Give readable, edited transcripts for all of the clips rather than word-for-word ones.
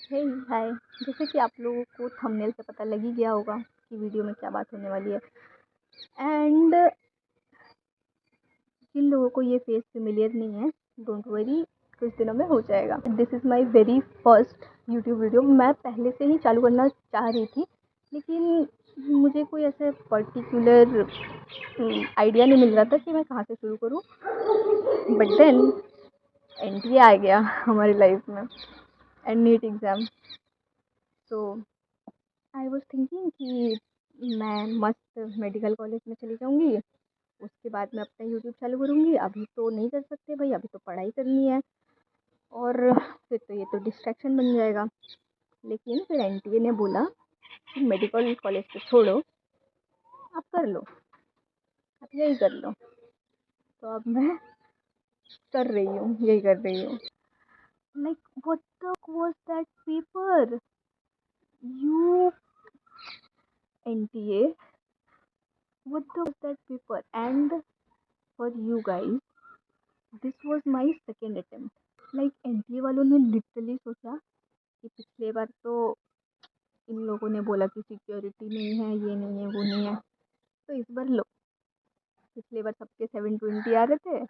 हे हाय। जैसे कि आप लोगों को थंबनेल से पता लग ही गया होगा कि वीडियो में क्या बात होने वाली है। एंड जिन लोगों को ये फेस फेमिलियर नहीं है, डोंट वरी, कुछ दिनों में हो जाएगा। This is my very first YouTube video. मैं पहले से ही चालू करना चाह रही थी, लेकिन मुझे कोई ऐसे पर्टिकुलर आइडिया नहीं मिल रहा था कि मैं कहाँ से शुरू करूँ। बट देन एनटीए आ गया हमारी लाइफ में एंड नीट एग्ज़ाम। तो आई वॉज थिंकिंग कि मैं मस्त मेडिकल कॉलेज में चली जाऊँगी, उसके बाद मैं अपना यूट्यूब चालू करूँगी। अभी तो नहीं कर सकते भाई, अभी तो पढ़ाई करनी है और फिर तो ये तो डिस्ट्रैक्शन बन जाएगा। लेकिन फिर एनटीए ने बोला कि मेडिकल कॉलेज को छोड़ो, आप कर लो, आप यही कर लो। तो अब मैं कर रही हूँ, यही कर रही हूँ। Like what the was that paper, you NTA, what the was that paper. And for you guys, this was my second attempt. Like NTA वालों ने लिटरली सोचा कि पिछले बार तो इन लोगों ने बोला कि सिक्योरिटी नहीं है, ये नहीं है, वो नहीं है, तो इस बार लो। पिछले बार सबके 720 आ रहे थे,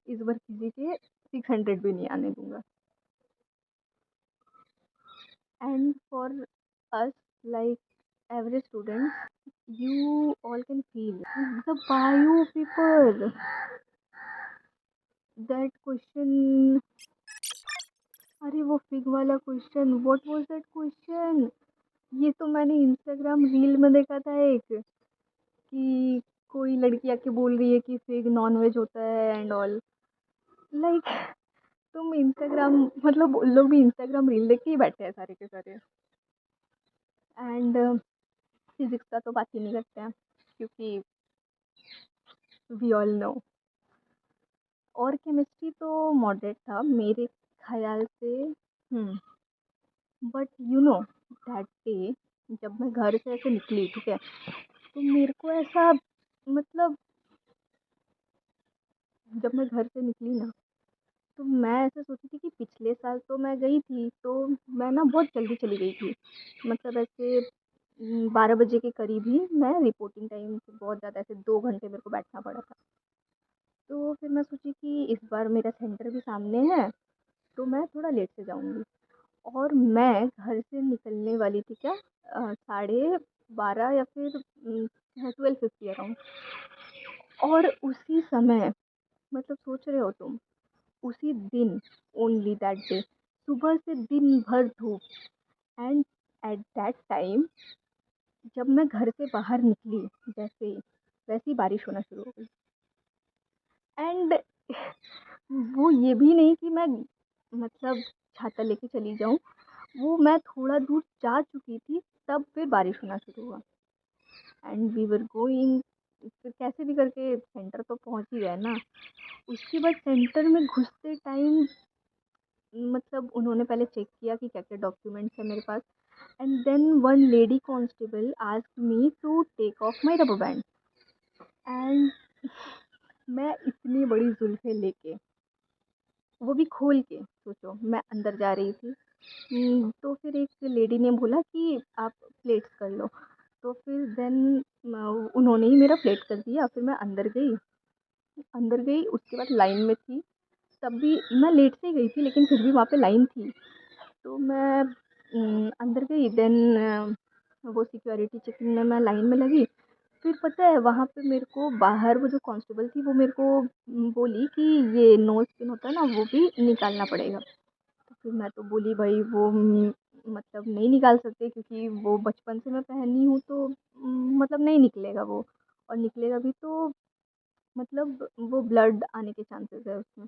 इस बार किसी के 600 भी नहीं आने दूंगा। And for us, like average students, you all can feel the bio paper, that question। अरे वो फिग वाला question, what was that question. ये तो मैंने इंस्टाग्राम रील में देखा था एक, कि कोई लड़की आके बोल रही है कि फिग नॉन वेज होता है एंड ऑल। लाइक तुम इंस्टाग्राम, मतलब उन लोग भी इंस्टाग्राम रील देख के ही बैठे हैं सारे के सारे। एंड फिजिक्स का तो बात ही नहीं करते हैं, क्योंकि वी ऑल नो। और केमिस्ट्री तो मॉडरेट था मेरे ख्याल से। But you know that day, जब मैं घर से ऐसे निकली, ठीक है, तो मेरे को ऐसा, मतलब जब मैं घर से निकली ना, तो मैं ऐसा सोची थी कि पिछले साल तो मैं गई थी, तो मैं ना बहुत जल्दी चली गई थी। मतलब ऐसे 12 बजे के करीब ही मैं रिपोर्टिंग टाइम से बहुत ज़्यादा, ऐसे 2 घंटे मेरे को बैठना पड़ा था। तो फिर मैं सोची कि इस बार मेरा सेंटर भी सामने है, तो मैं थोड़ा लेट से जाऊँगी। और मैं घर से निकलने वाली थी क्या, 12:30 या फिर 12:50 अराउंड। और उसी समय, मतलब सोच रहे हो तुम, उसी दिन, ओनली दैट डे, सुबह से दिन भर धूप। एंड एट दैट टाइम, जब मैं घर से बाहर निकली, जैसे ही वैसे ही बारिश होना शुरू हो गई। एंड वो ये भी नहीं कि मैं, मतलब छाता लेके चली जाऊँ, वो मैं थोड़ा दूर जा चुकी थी, तब फिर बारिश होना शुरू हुआ। एंड वी वर गोइंग, फिर कैसे भी करके सेंटर तो पहुंच ही गए ना। उसके बाद सेंटर में घुसते टाइम, मतलब उन्होंने पहले चेक किया कि क्या क्या डॉक्यूमेंट्स है मेरे पास। And then one lady constable asked me to take off my rubber band. And मैं इतनी बड़ी जुल्फे लेके, वो भी खोल के, सोचो मैं अंदर जा रही थी। तो फिर एक लेडी ने बोला कि आप प्लेट्स कर लो। तो फिर देन उन्होंने ही मेरा प्लेट कर दिया। फिर मैं अंदर गई, उसके बाद लाइन में थी। तब भी मैं लेट से ही गई थी, लेकिन फिर भी वहाँ पे लाइन थी। तो मैं अंदर गई, देन वो सिक्योरिटी चेकिंग में मैं लाइन में लगी। फिर पता है वहाँ पे मेरे को बाहर वो जो कांस्टेबल थी, वो मेरे को बोली कि ये नोज पिन होता है ना, वो भी निकालना पड़ेगा। तो फिर मैं तो बोली भाई वो मतलब नहीं निकाल सकते, क्योंकि वो बचपन से मैं पहनी हूँ, तो मतलब नहीं निकलेगा वो। और निकलेगा भी तो मतलब वो ब्लड आने के चांसेस है उसमें।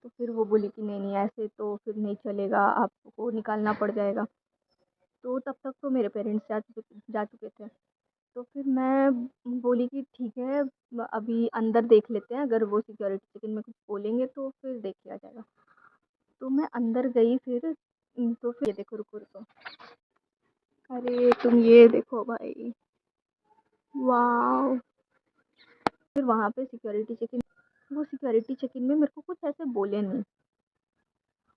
तो फिर वो बोली कि नहीं नहीं, ऐसे तो फिर नहीं चलेगा, आपको निकालना पड़ जाएगा। तो तब तक तो मेरे पेरेंट्स जा चुके थे। तो फिर मैं बोली कि ठीक है, अभी अंदर देख लेते हैं, अगर वो सिक्योरिटी चेकिंग में कुछ बोलेंगे तो फिर देख लिया जाएगा। तो मैं अंदर गई फिर। तो फिर ये देखो, रुको रुको, अरे तुम ये देखो भाई, वाह। फिर वहाँ पे सिक्योरिटी चेकिंग, वो सिक्योरिटी चेकिंग में मेरे को कुछ ऐसे बोले नहीं।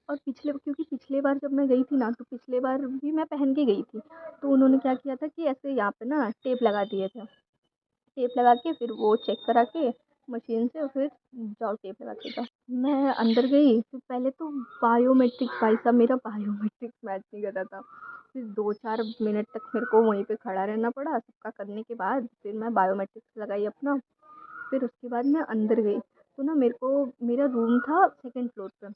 और क्योंकि पिछले बार जब मैं गई थी ना, तो पिछले बार भी मैं पहन के गई थी। तो उन्होंने क्या किया था कि ऐसे यहाँ पे ना टेप लगा दिए थे। टेप लगा के फिर वो चेक करा के मशीन से, और फिर जाओ टेप लगा के जाओ। मैं अंदर गई, फिर पहले तो बायोमेट्रिक्स, भाई साहब मेरा बायोमेट्रिक्स मैच नहीं कर रहा था। फिर 2-4 मिनट तक मेरे को वहीं पे खड़ा रहना पड़ा। सबका करने के बाद फिर मैं बायोमेट्रिक्स लगाई अपना। फिर उसके बाद मैं अंदर गई, तो ना मेरा रूम था सेकंड फ्लोर पे।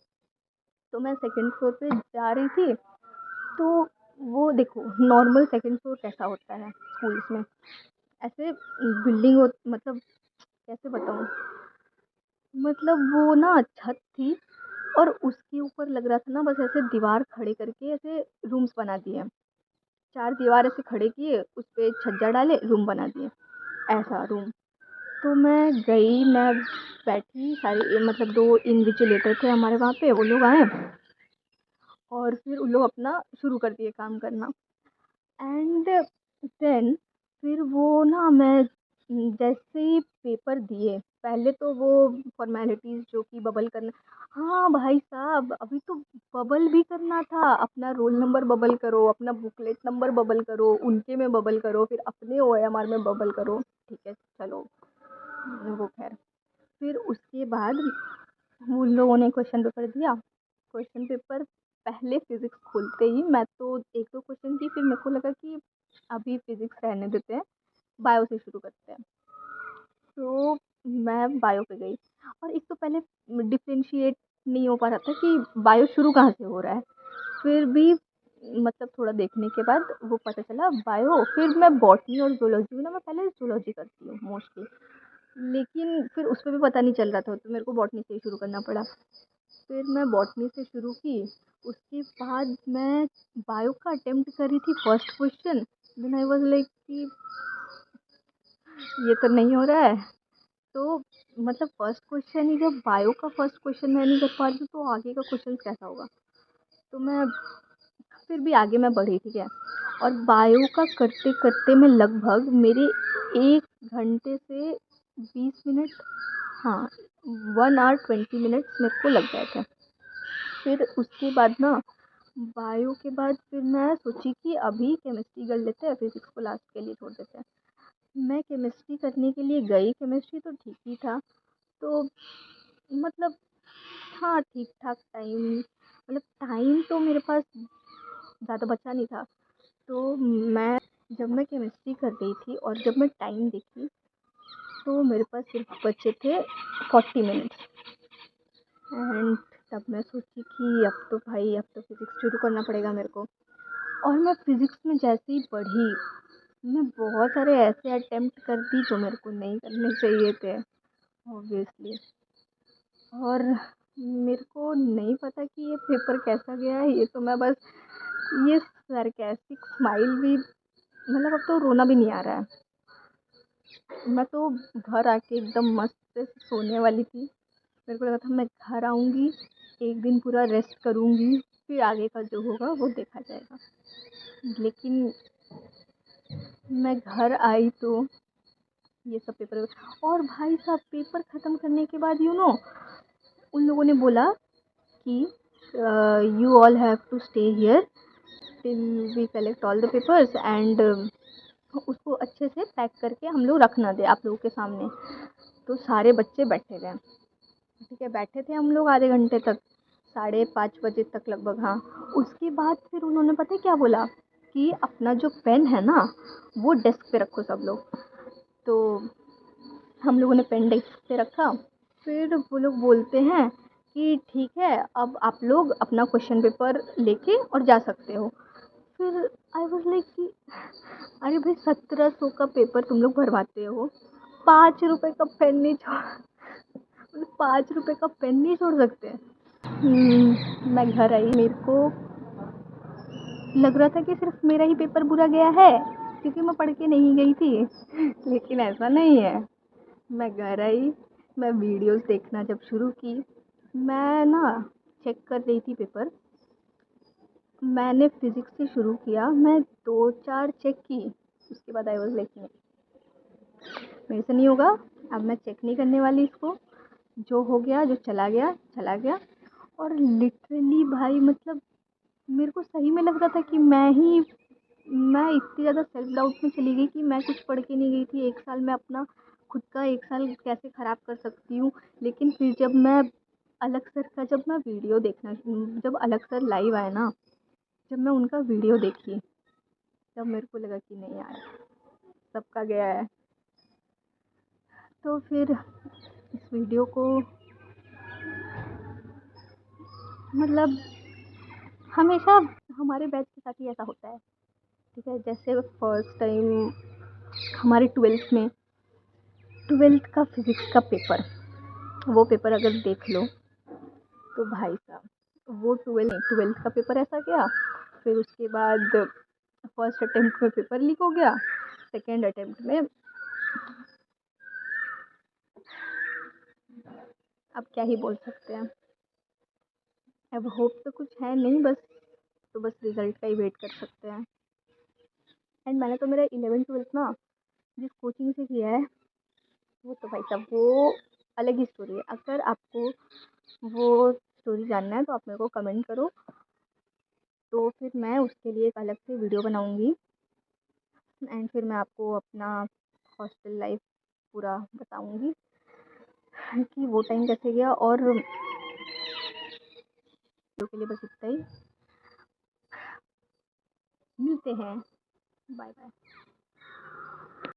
तो मैं सेकंड फ्लोर पे जा रही थी, तो वो देखो नॉर्मल सेकंड फ्लोर कैसा होता है स्कूल्स में, ऐसे बिल्डिंग हो, मतलब कैसे बताऊँ, मतलब वो ना छत थी, और उसके ऊपर लग रहा था ना बस ऐसे दीवार खड़े करके ऐसे रूम्स बना दिए। 4 दीवार ऐसे खड़े किए, उस पे छज्जा डाले, रूम बना दिए, ऐसा रूम। तो मैं गई, मैं बैठी, सारे मतलब 2 इन्विजिलेटर थे हमारे वहाँ पे, वो लोग आए और फिर उन लोग अपना शुरू कर दिए काम करना। एंड देन फिर वो ना मैं जैसे ही पेपर दिए, पहले तो वो फॉर्मेलिटीज़ जो कि बबल करना, हाँ भाई साहब अभी तो बबल भी करना था। अपना रोल नंबर बबल करो, अपना बुकलेट नंबर बबल करो, उनके में बबल करो, फिर अपने ओएमआर में बबल करो। ठीक है चलो, वो खैर। फिर उसके बाद उन लोगों ने क्वेश्चन पेपर दिया। क्वेश्चन पेपर पहले फिजिक्स खोलते ही मैं तो 1-2 क्वेश्चन की, फिर मेरे को लगा कि अभी फिजिक्स रहने देते हैं, बायो से शुरू करते हैं। तो मैं बायो पे गई, और एक तो पहले डिफरेंशिएट नहीं हो पा रहा था कि बायो शुरू कहाँ से हो रहा है। फिर भी मतलब थोड़ा देखने के बाद वो पता चला बायो। फिर मैं बॉटनी और ज़ूलॉजी में ना, मैं पहले ज़ूलॉजी करती हूँ मोस्टली, लेकिन फिर उस पे भी पता नहीं चल रहा था, तो मेरे को बॉटनी से ही शुरू करना पड़ा। फिर मैं बॉटनी से शुरू की, उसके बाद मैं बायो का अटेम्प्ट करी थी first question. Then I was like कि ये तो नहीं हो रहा है। तो मतलब फर्स्ट क्वेश्चन ही, जब बायो का फर्स्ट क्वेश्चन मैं नहीं कर पा रही हूँ, तो आगे का क्वेश्चन कैसा होगा। तो मैं फिर भी आगे मैं बढ़ी, ठीक है। और बायो का करते करते मैं लगभग मेरे 1 घंटे से 20 मिनट, हाँ 1 आवर 20 मिनट्स मेरे को लग गए थे। फिर उसके बाद ना बायो के बाद फिर मैं सोची कि अभी केमिस्ट्री कर लेते हैं, फिजिक्स को लास्ट के लिए छोड़ देते हैं। मैं केमिस्ट्री करने के लिए गई, केमिस्ट्री तो ठीक ही था। तो मतलब हाँ ठीक ठाक टाइम, मतलब टाइम तो मेरे पास ज़्यादा बचा नहीं था। तो मैं जब मैं केमिस्ट्री कर रही थी और जब मैं टाइम देखी, तो मेरे पास सिर्फ बचे थे 40 मिनट्स। एंड तब मैं सोची कि अब तो भाई, अब तो फिज़िक्स शुरू करना पड़ेगा मेरे को। और मैं फिज़िक्स में जैसे ही बढ़ी, मैं बहुत सारे ऐसे अटेम्प्ट कर दी जो मेरे को नहीं करने चाहिए थे ऑब्वियसली। और मेरे को नहीं पता कि ये पेपर कैसा गया है, ये तो मैं बस ये सरकास्टिक स्माइल भी, मतलब अब तो रोना भी नहीं आ रहा है। मैं तो घर आके एकदम मस्त से सोने वाली थी। मेरे को लगा था मैं घर आऊँगी, एक दिन पूरा रेस्ट करूँगी, फिर आगे का जो होगा वो देखा जाएगा। लेकिन मैं घर आई तो ये सब पेपर, और भाई साहब पेपर ख़त्म करने के बाद उन लोगों ने बोला कि you all have to stay here till we collect all the papers, and उसको अच्छे से पैक करके हम लोग रखना दे आप लोगों के सामने। तो सारे बच्चे बैठे थे, ठीक है, बैठे थे हम लोग आधे घंटे तक, 5:30 बजे तक लगभग, हाँ। उसके बाद फिर उन्होंने पता है क्या बोला कि अपना जो पेन है ना, वो डेस्क पे रखो सब लोग। तो हम लोगों ने पेन डेस्क पे रखा। फिर वो लोग बोलते हैं कि ठीक है, अब आप लोग अपना क्वेश्चन पेपर लेके और जा सकते हो। फिर आई वाज लाइक कि अरे भाई 1700 का पेपर तुम लोग भरवाते हो, 5 रुपए का पेन नहीं छोड़, मतलब 5 रुपए का पेन नहीं छोड़ सकते। मैं घर आई, मेरे को लग रहा था कि सिर्फ मेरा ही पेपर बुरा गया है, क्योंकि मैं पढ़ के नहीं गई थी। लेकिन ऐसा नहीं है। मैं घर आई, मैं वीडियोस देखना जब शुरू की, मैं ना चेक कर रही थी पेपर। मैंने फिज़िक्स से शुरू किया, मैं 2-4 चेक की, उसके बाद आई वाज़ लाइक नहीं, मेरे से नहीं होगा, अब मैं चेक नहीं करने वाली इसको। जो हो गया, जो चला गया, चला गया। और लिटरली भाई मतलब मेरे को सही में लग रहा था कि मैं इतनी ज़्यादा सेल्फ डाउट में चली गई कि मैं कुछ पढ़ के नहीं गई थी। 1 साल मैं अपना खुद का 1 साल कैसे ख़राब कर सकती हूँ। लेकिन फिर जब मैं वीडियो देखना जब अलग सर लाइव आए ना, जब मैं उनका वीडियो देखी, तब मेरे को लगा कि नहीं यार, सबका गया है। तो फिर इस वीडियो को मतलब हमेशा हमारे बैच के साथ ही ऐसा होता है, ठीक है? जैसे फर्स्ट टाइम हमारे 12th का फिज़िक्स का पेपर, वो पेपर अगर देख लो तो भाई साहब वो 12th का पेपर ऐसा गया। फिर उसके बाद फर्स्ट अटेम्प्ट में पेपर लीक हो गया, सेकेंड अटेम्प्ट में अब क्या ही बोल सकते हैं। अब होप तो कुछ है नहीं, बस रिज़ल्ट का ही वेट कर सकते हैं। एंड मैंने तो मेरा 11th-12th ना जिस कोचिंग से किया है, वो तो भाई साहब वो अलग ही स्टोरी है। अगर आपको वो स्टोरी जानना है तो आप मेरे को कमेंट करो, तो फिर मैं उसके लिए एक अलग से वीडियो बनाऊँगी। एंड फिर मैं आपको अपना हॉस्टल लाइफ पूरा बताऊँगी कि वो टाइम कैसे गया। और वीडियो के लिए बस इतना ही। मिलते हैं। Bye bye.